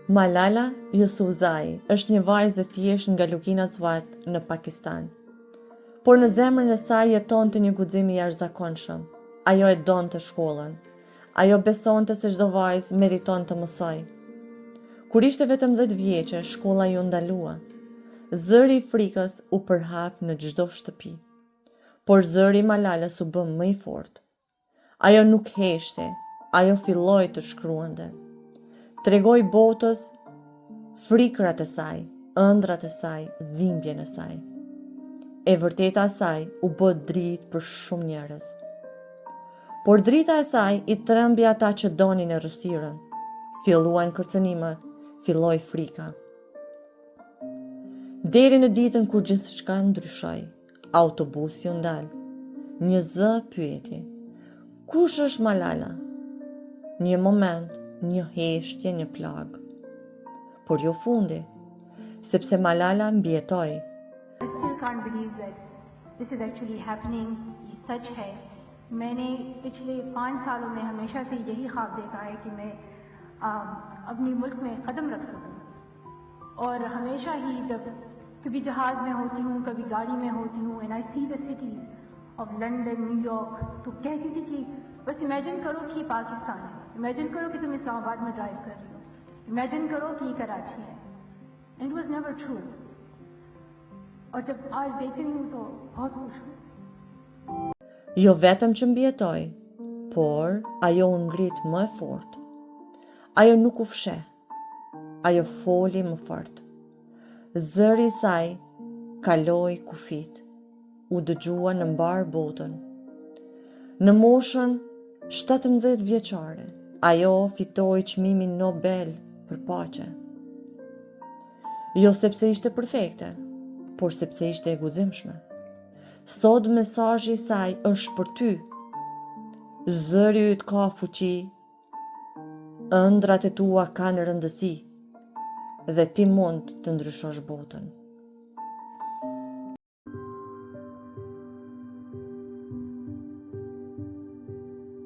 Malala Yousafzai është një vajzë e thjeshtë nga Lukina Swat në Pakistan. Por në zemrën e saj jetonte një guxim i jashtëzakonshëm. Ajo e donte shkollën. Ajo besonte se çdo vajzë meriton të mësoj. Kur ishte vetëm 10 vjeçe, shkolla ju ndalua. Zëri i frikës u përhap në çdo shtëpi. Por zëri i Malalës u bë më i fortë. Ajo nuk heshte, ajo filloi të shkruante. Tregoi botës frikrat e saj, ëndrat e saj, dhimbjen e saj. E vërteta e saj u bë dritë për shumë njerëz. Por drita e saj i trembi ata që donin errësirën. Filluan kërcënimet, filloi frika. Deri në ditën kur gjithçka ndryshoi, autobusi u ndal. Një zë pyeti: "Kush është Malala?" Një moment, një heshtje, një plagë. Por jo fundi, sepse Malala mbijetoi. I still can't believe that this is actually happening. ये सच है. मैंने पिछले 5 सालों में हमेशा से यही ख्वाब देखा है कि मैं अपने मुल्क में कदम रख सकूं. और हमेशा ही जब कभी जहाज़ में होती हूँ, कभी गाड़ी में होती हूँ, and I see the cities of London, New York, तो कहती थी कि बस इमेजिन करो कि ये पाकिस्तान है. इमेजिन करो कि तुम इस्लामाबाद में ड्राइव कर रही हो. इमेजिन करो कि ये कराची है. And it was never true. और जब आज देख रही हूँ तो बहुत खुश हूँ. Jo vetëm që mbijetoi, por ajo u ngrit më e fortë. Ajo nuk u fsheh. Ajo foli më fort. Zëri i saj kaloi kufit. U dëgjua në mbar botën. Në moshën 17 vjeçare, ajo fitoi çmimin Nobel për paqe. Jo sepse ishte perfekte, por sepse ishte e guximshme. Sot mesazhi i saj është për ty. Zëri yt ka fuqi, ëndrat e tua kanë rëndësi, dhe ti mund të ndryshosh botën.